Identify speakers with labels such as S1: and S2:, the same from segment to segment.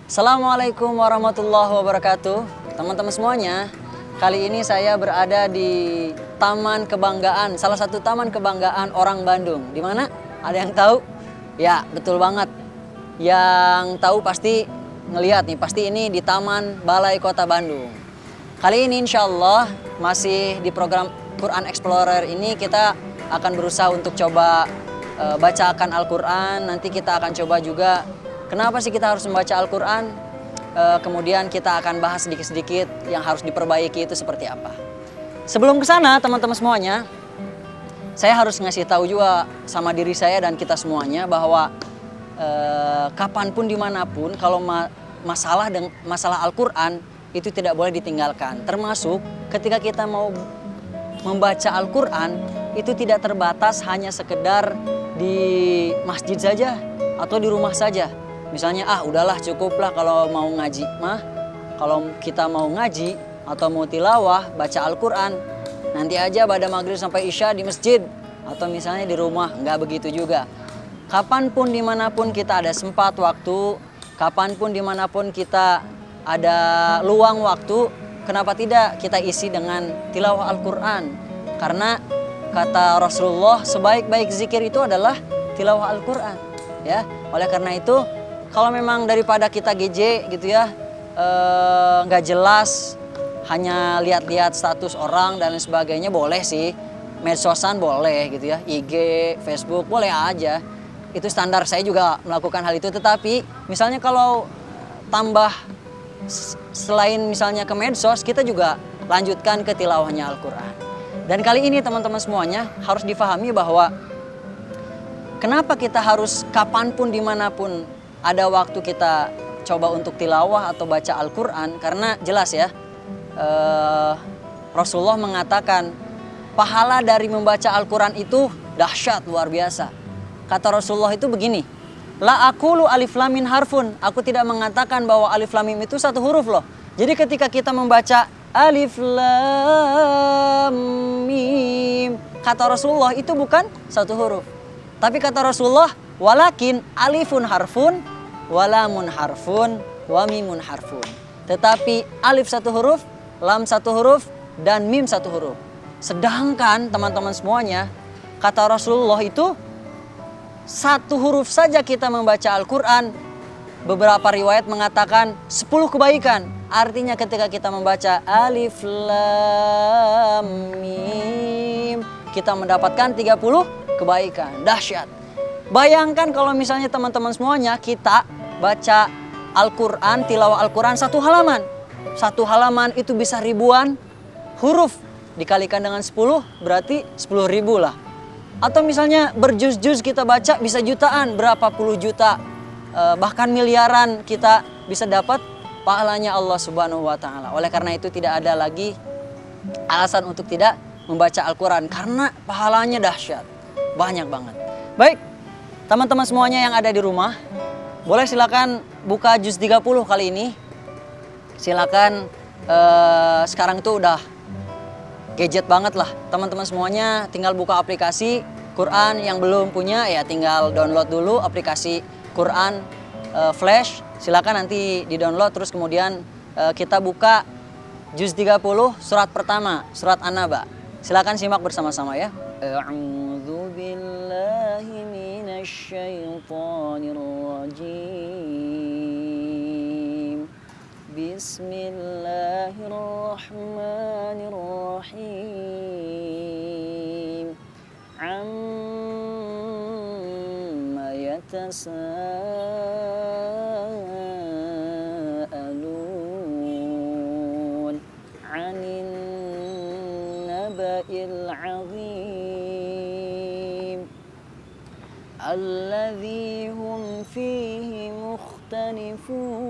S1: Assalamualaikum warahmatullahi wabarakatuh. Teman-teman semuanya, kali ini saya berada di Taman Kebanggaan, salah satu taman kebanggaan orang Bandung. Di mana? Ada yang tahu? Ya, betul banget. Yang tahu pasti ngelihat nih, pasti ini di Taman Balai Kota Bandung. Kali ini insya Allah masih di program Quran Explorer ini kita akan berusaha untuk coba bacakan Al-Quran. Nanti kita akan coba juga kenapa sih kita harus membaca Al-Quran? Kemudian kita akan bahas sedikit-sedikit yang harus diperbaiki itu seperti apa. Sebelum ke sana teman-teman semuanya, saya harus ngasih tahu juga sama diri saya dan kita semuanya bahwa kapanpun dimanapun kalau masalah Al-Quran itu tidak boleh ditinggalkan. Termasuk ketika kita mau membaca Al-Quran itu tidak terbatas hanya sekedar di masjid saja atau di rumah saja. Misalnya udahlah cukuplah kalau mau ngaji mah, kalau kita mau ngaji atau mau tilawah baca Al-Quran nanti aja pada maghrib sampai isya di masjid atau misalnya di rumah. Nggak begitu juga. Kapanpun dimanapun kita ada sempat waktu, kapanpun dimanapun kita ada luang waktu, kenapa tidak kita isi dengan tilawah Al-Quran? Karena kata Rasulullah sebaik-baik zikir itu adalah tilawah Al-Quran. Ya, oleh karena itu kalau memang daripada kita GJ gitu ya, nggak jelas, hanya lihat-lihat status orang dan lain sebagainya, boleh sih. Medsosan boleh gitu ya, IG, Facebook boleh aja. Itu standar, saya juga melakukan hal itu. Tetapi misalnya kalau tambah selain misalnya ke medsos, kita juga lanjutkan ke tilawahnya Al-Quran. Dan kali ini teman-teman semuanya harus difahami bahwa kenapa kita harus kapanpun dimanapun ada waktu kita coba untuk tilawah atau baca Al-Quran. Karena jelas ya, Rasulullah mengatakan pahala dari membaca Al-Quran itu dahsyat, luar biasa. Kata Rasulullah itu begini, la aqulu alif lam mim harfun. Aku tidak mengatakan bahwa alif lam mim itu satu huruf loh. Jadi ketika kita membaca alif lam mim, kata Rasulullah itu bukan satu huruf. Tapi kata Rasulullah, walakin alifun harfun, walamun harfun, wa mimun harfun. Tetapi alif satu huruf, lam satu huruf, dan mim satu huruf. Sedangkan teman-teman semuanya, kata Rasulullah itu satu huruf saja kita membaca Al-Quran, beberapa riwayat mengatakan 10 kebaikan. Artinya ketika kita membaca alif lam mim, kita mendapatkan 30 kebaikan. Dahsyat. Bayangkan kalau misalnya teman-teman semuanya kita baca Al-Quran, tilawah Al-Quran satu halaman. Satu halaman itu bisa ribuan huruf. Dikalikan dengan 10 berarti 10.000 lah. Atau misalnya berjuz-juz kita baca bisa jutaan, berapa puluh juta, bahkan miliaran kita bisa dapat pahalanya Allah Subhanahu wa Ta'ala. Oleh karena itu tidak ada lagi alasan untuk tidak membaca Al-Quran karena pahalanya dahsyat, banyak banget. Baik, teman-teman semuanya yang ada di rumah, boleh silakan buka juz 30 kali ini. Silakan, sekarang tuh udah gadget banget lah. Teman-teman semuanya tinggal buka aplikasi Quran. Yang belum punya ya tinggal download dulu aplikasi Quran Flash. Silakan nanti di-download terus kemudian kita buka juz 30 surat pertama, surat An-Naba. Silakan simak bersama-sama ya. A'udzu billahi minasy syaithanir rajim. Bismillahirrahmanirrahim. Amma yatasaalun 'anin naba'il 'azim alladzi hum fihi mukhtalifun.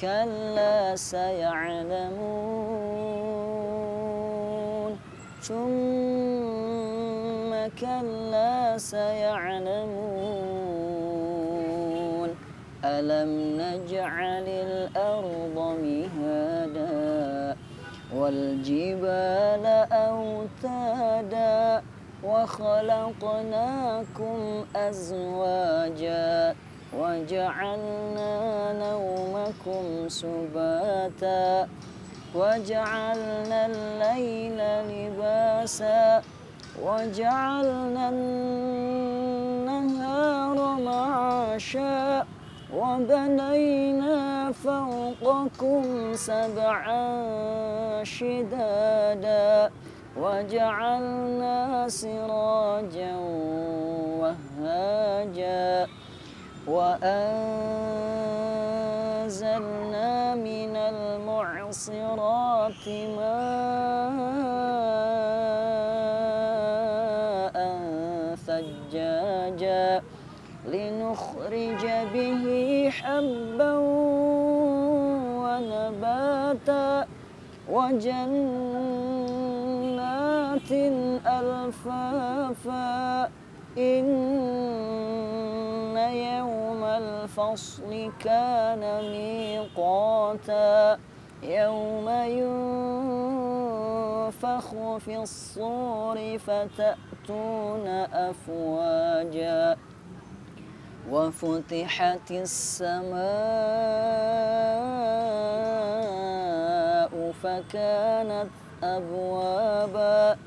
S1: Kalla saya'lamun, thumma kalla saya'lamun, alam naj'alil arda mihada wal jibala awtada wa khalaqnakum azwaja وجعلنا نومكم سباتا وجعلنا الليل لباسا وجعلنا النهار معاشا وبنينا فوقكم سبعا شدادا وجعلنا سراجا وهاجا وأنزلنا من المعصرات ماء ثجاجا لنخرج به حبا ونباتا وجنات ألفافا إن يوم الفصل كان ميقاتا يوم ينفخ في الصور فتأتون أفواجا وفتحت السماء فكانت أبوابا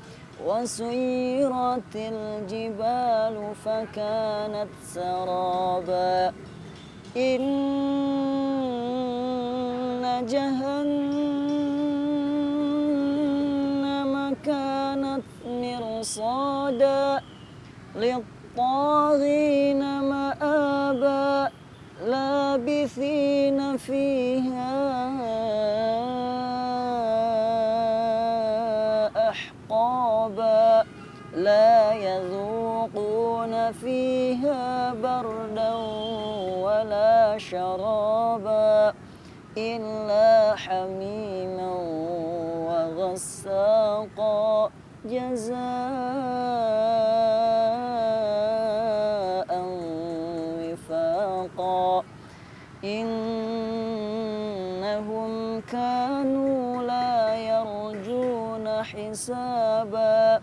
S1: وسيرت الجبال فكانت سرابا إن جهنم كانت مرصادا للطاغين مآبا لابثين فيها أحقابا لا يذوقون فيها بردا ولا شرابا إلا حميما وغساقا جزاء وفاقا إنهم كانوا لا يرجون حسابا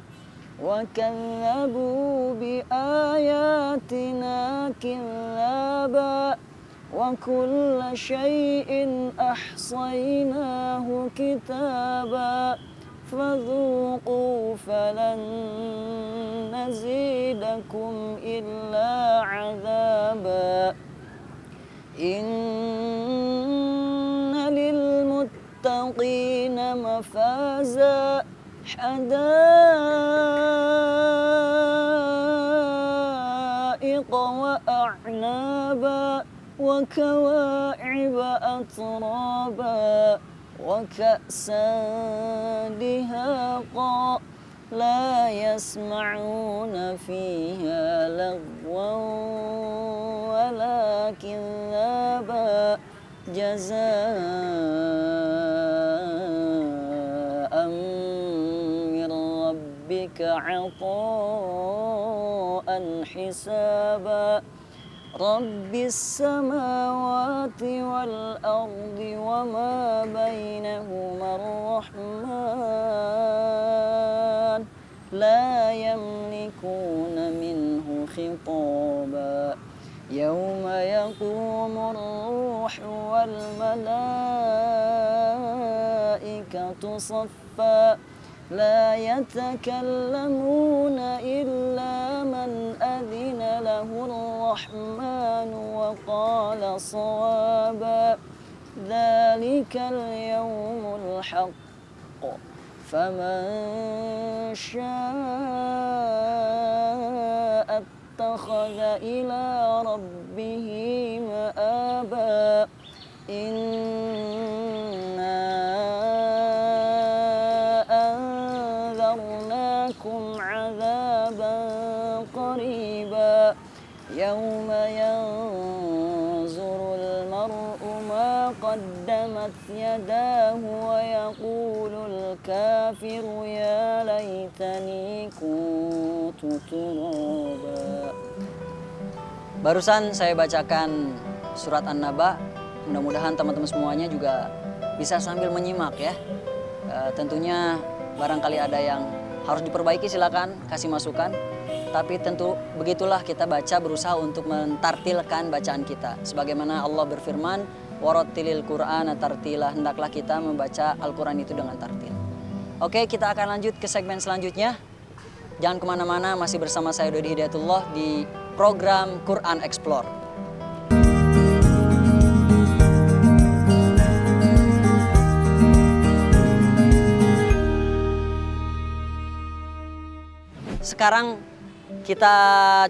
S1: وكذبوا بآياتنا كذابا وكل شيء أحصيناه كتابا فذوقوا فلن نزيدكم إلا عذابا إن للمتقين مفازا حدائق وأعنابا وكواعب أترابا وكأسا دهاقا لا يسمعون فيها لغوا ولا كذابا جزاء من ربك عطاء حسابا رب السماوات والأرض وما بينهما الرحمن لا يملكون منه خطابا يوم يقوم الروح والملائكة صفا لا يتكلمون إلا من أذن له الرحمن وقال صوابا ذلك اليوم الحق فمن شاء اتخذ إلى ربه مآبا إنا أنذرناكم عذابا قريبا يوم ينظر المرء ما قدمت يداه ويقول الكافر يا ليتني كنت ترابا. Barusan saya bacakan surat An-Naba. Mudah-mudahan teman-teman semuanya juga bisa sambil menyimak ya. Tentunya barangkali ada yang harus diperbaiki, silakan kasih masukan. tapi tentu begitulah kita baca, berusaha untuk mentartilkan bacaan kita. Sebagaimana Allah berfirman, warattilil Qur'ana tartila, hendaklah kita membaca Al-Quran itu dengan tartil. Oke, kita akan lanjut ke segmen selanjutnya. Jangan kemana-mana, masih bersama saya Dodi Hidayatullah di program Quran Explore. Sekarang kita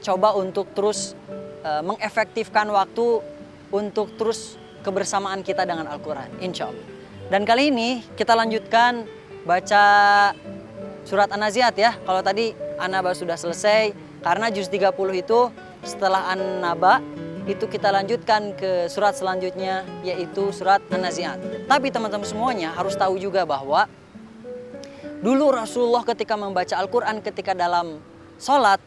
S1: coba untuk terus mengefektifkan waktu untuk terus kebersamaan kita dengan Al-Quran, insya Allah. Dan kali ini kita lanjutkan baca surat An-Nazi'at ya. Kalau tadi An-Naba sudah selesai, karena juz 30 itu setelah An-Naba itu kita lanjutkan ke surat selanjutnya, yaitu surat An-Nazi'at. Tapi teman-teman semuanya harus tahu juga bahwa dulu Rasulullah ketika membaca Al-Quran ketika dalam sholat,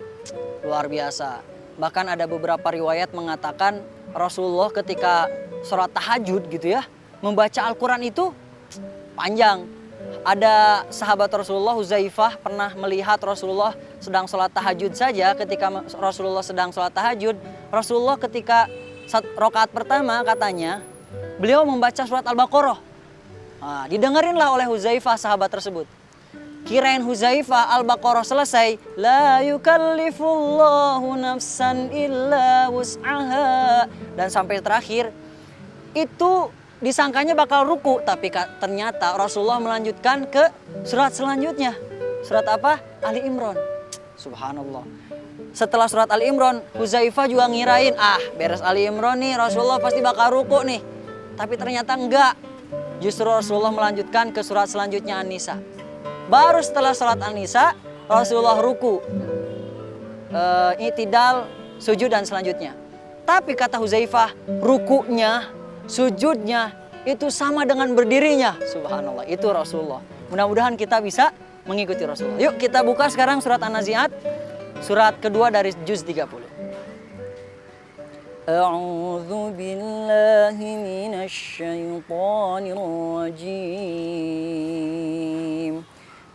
S1: luar biasa. Bahkan ada beberapa riwayat mengatakan Rasulullah ketika sholat tahajud gitu ya, membaca Al-Quran itu panjang. Ada sahabat Rasulullah, Huzaifah, pernah melihat Rasulullah sedang sholat tahajud saja. Ketika Rasulullah sedang sholat tahajud, Rasulullah ketika rakaat pertama katanya, beliau membaca surat Al-Baqarah. Nah, didengerinlah oleh Huzaifah sahabat tersebut. Kirain Huzaifah Al-Baqarah selesai, la yukallifullahu nafsan illa wus'aha, dan sampai terakhir itu disangkanya bakal ruku, tapi ternyata Rasulullah melanjutkan ke surat selanjutnya. Surat apa? Ali Imran. Subhanallah. Setelah surat Ali Imran, Huzaifah juga ngirain, beres Ali Imran nih Rasulullah pasti bakal ruku nih. Tapi ternyata enggak. Justru Rasulullah melanjutkan ke surat selanjutnya An-Nisa. Baru setelah sholat An-Nisa, Rasulullah ruku, i'tidal, sujud dan selanjutnya. Tapi kata Huzaifah, rukunya, sujudnya itu sama dengan berdirinya. Subhanallah, itu Rasulullah. Mudah-mudahan kita bisa mengikuti Rasulullah. Yuk kita buka sekarang surat An-Nazi'at, surat kedua dari juz 30. A'udzu billahi minasy syaithanir rajim.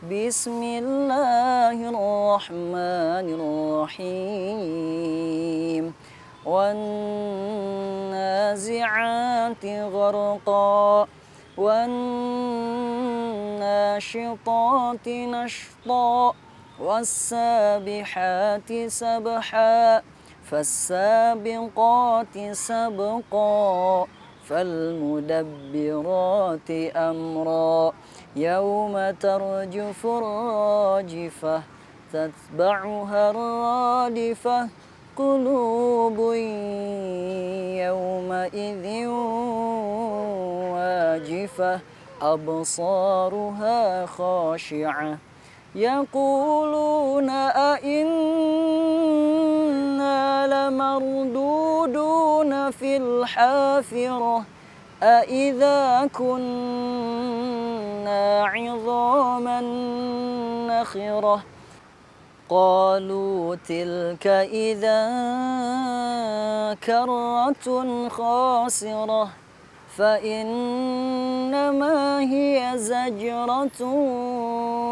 S1: Bismillahirrahmanirrahim. Wan-nazi'ati gharqa, wan-nashitati nashta, was-sabihati sabha, fas-sabiqati sabqa, fal-mudabbirati amra. Yauma tarjufur rajifah, tatba'uha radifah, qulubun yawma idzin wajifah, absaruha khashi'ah, yaquluna a'inna lamarduduna fil hafirah, أَإِذَا كُنَّا عِظَامًا نَخِرَةً قَالُوا تِلْكَ إِذًا كَرَّةٌ خَاسِرَةٌ فَإِنَّمَا هِيَ زَجْرَةٌ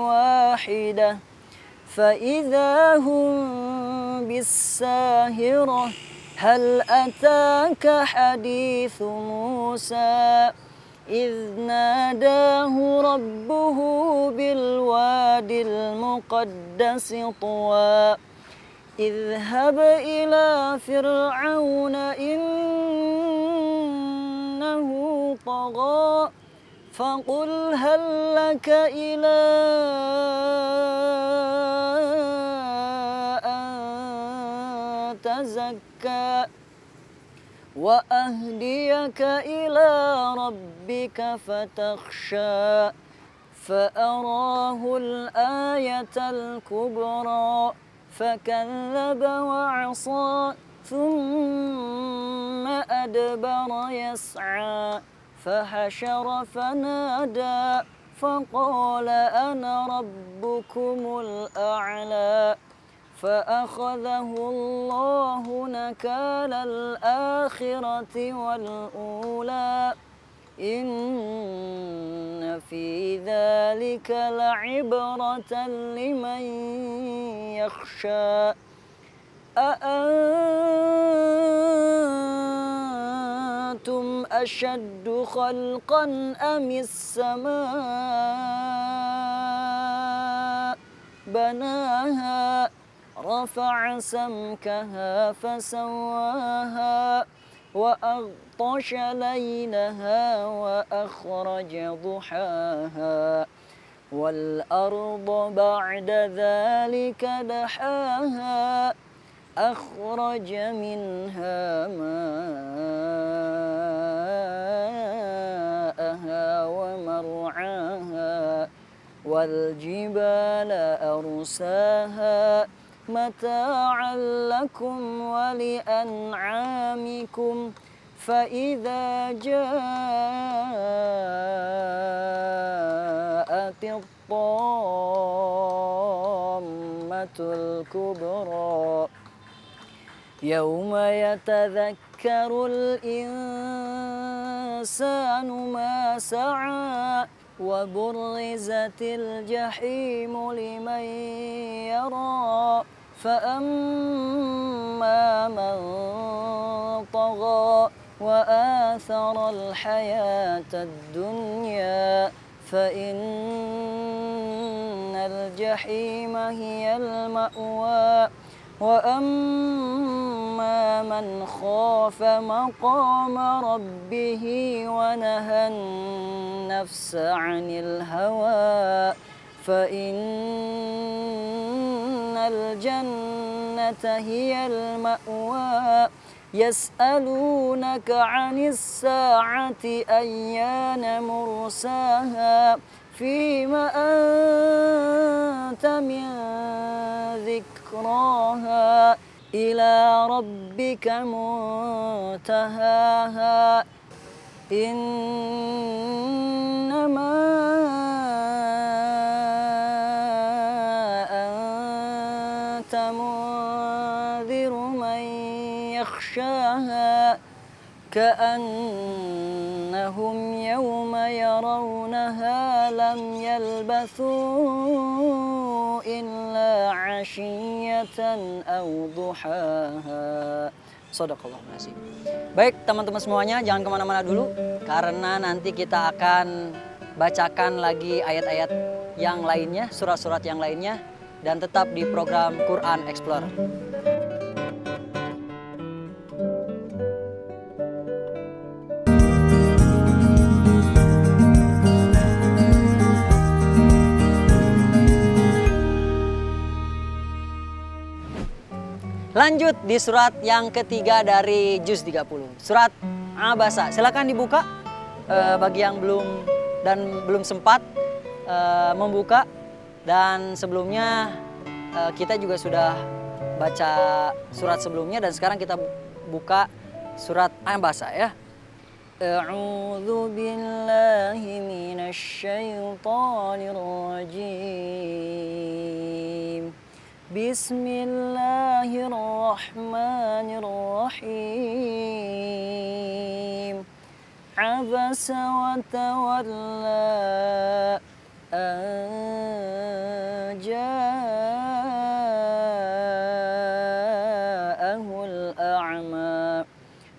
S1: وَاحِدَةٌ فَإِذَا هُمْ بِالسَّاهِرَةِ هل أتاك حديث موسى إذ ناداه ربه بالواد المقدس طوى اذهب إلى فرعون إنه طغى فقل هل لك إلى أن تزكى وأهديك إلى ربك فتخشى فأراه الآية الكبرى فكذب وعصى ثم أدبر يسعى فحشر فنادى فقال أنا ربكم الأعلى فأخذه الله نكال الآخرة والأولى إن في ذلك لعبرة لمن يخشى أأنتم أشد خلقا أم السماء بناها رفع سمكها فسواها وأغطش ليلها وأخرج ضحاها والأرض بعد ذلك دحاها أخرج منها ماءها ومرعاها والجبال أرساها متاعا لكم ولأنعامكم فإذا جاءت الطامة الكبرى يوم يتذكر الإنسان ما سعى وبرزت الجحيم لمن يرى فأما من طغى وآثر الحياة الدنيا فإن الجحيم هي المأوى وأما من خاف مقام ربه ونهى النفس عن الهوى فإن الجنة هي المأوى يسألونك عن الساعة أيان مرساها فيم أنت من ذكراها إلى ربك منتهاها إنما أنت منذر من يخشاها كأنهم يوم يرونها لم يلبثوا إلا عشية أو ضحاها. Shadaqallahul Azim. Baik teman-teman semuanya, jangan kemana-mana dulu karena nanti kita akan bacakan lagi ayat-ayat yang lainnya, surat-surat yang lainnya, dan tetap di program Quran Explorer. Lanjut di surat yang ketiga dari juz 30. Surat Abasa. Silakan dibuka bagi yang belum sempat membuka. Dan sebelumnya kita juga sudah baca surat sebelumnya dan sekarang kita buka surat Abasa ya. A'udzu billahi minasy syaithanir rajim. Bismillahirrahmanirrahim. Abasa wa tawalla an ja'ahul a'ma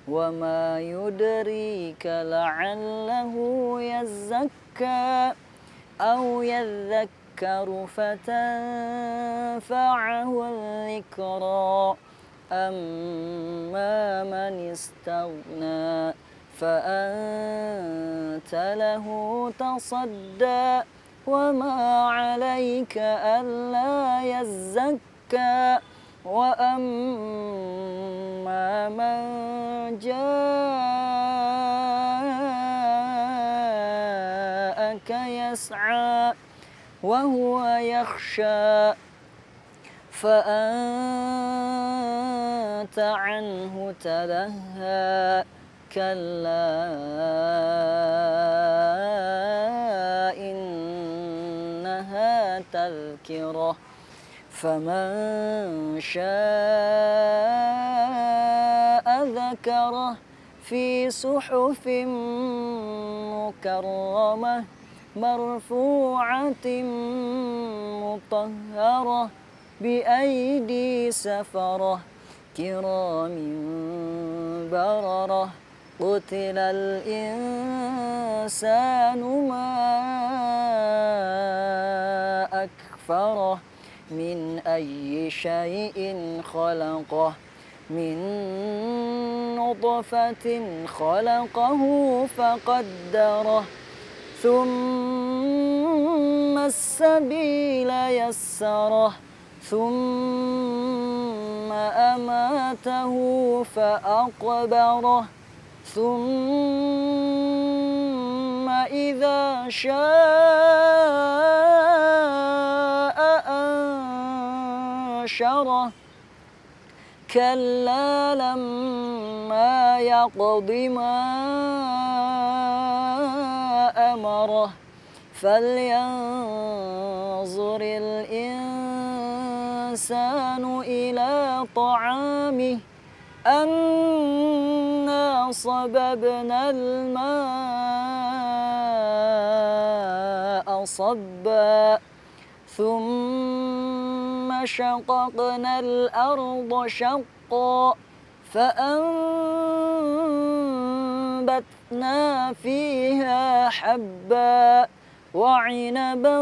S1: wa ma yudrika la'allahu yazzakka aw yadhakka فتنفعه الذكرى أما من استغنى فأنت له تصدى وما عليك ألا يزكى وأما من جاءك يسعى وهو يخشى فأنت عنه تلهى كلا إنها تذكرة فمن شاء ذكره في صحف مكرمة مرفوعة مطهرة بأيدي سفرة كرام بررة قتل الإنسان ما أكفره من أي شيء خلقه من نطفة خلقه فقدره ثم السبيل يسره ثم أماته فأقبره ثم إذا شاء أنشره كلا لما يقض ما أمره فلينظر الإنسان إلى طعامه أنا صببنا الماء صبا ثم شققنا الأرض شقا فأنبتنا فيها حبا وعنبا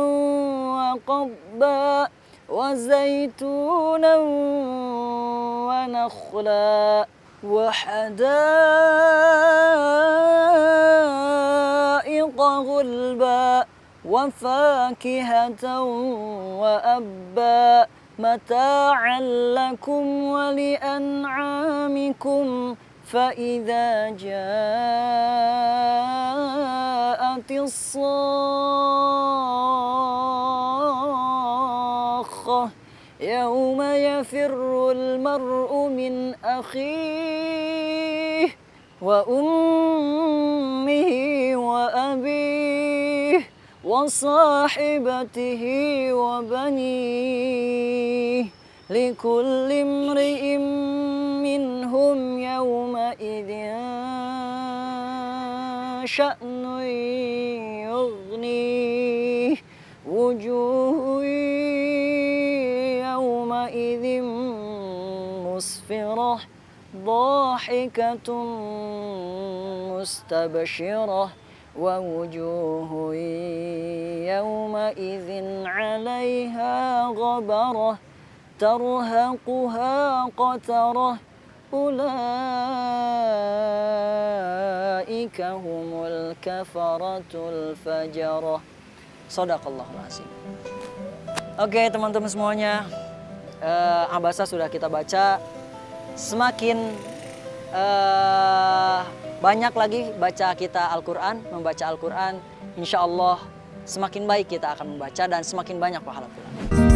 S1: وقضبا وزيتونا ونخلا وحدائق غلبا وفاكهة وأبا متاعا لكم ولأنعامكم فإذا جاءت الصاخة يوم يفر المرء من أخيه وأمه وأبيه وصاحبته وبنيه لكل امرئ منهم يومئذ شأن يغنيه وجوه يومئذ مسفرة ضاحكة مستبشرة ووجوه يومئذ عليها غبرة ترهقها قترة أولئك هم الكفرة الفجرة. Shadaqallahul azim. Oke teman-teman semuanya, Abasa sudah kita baca. Semakin banyak lagi baca kita Al-Quran, membaca Al-Quran, insya Allah semakin baik kita akan membaca dan semakin banyak pahala pula.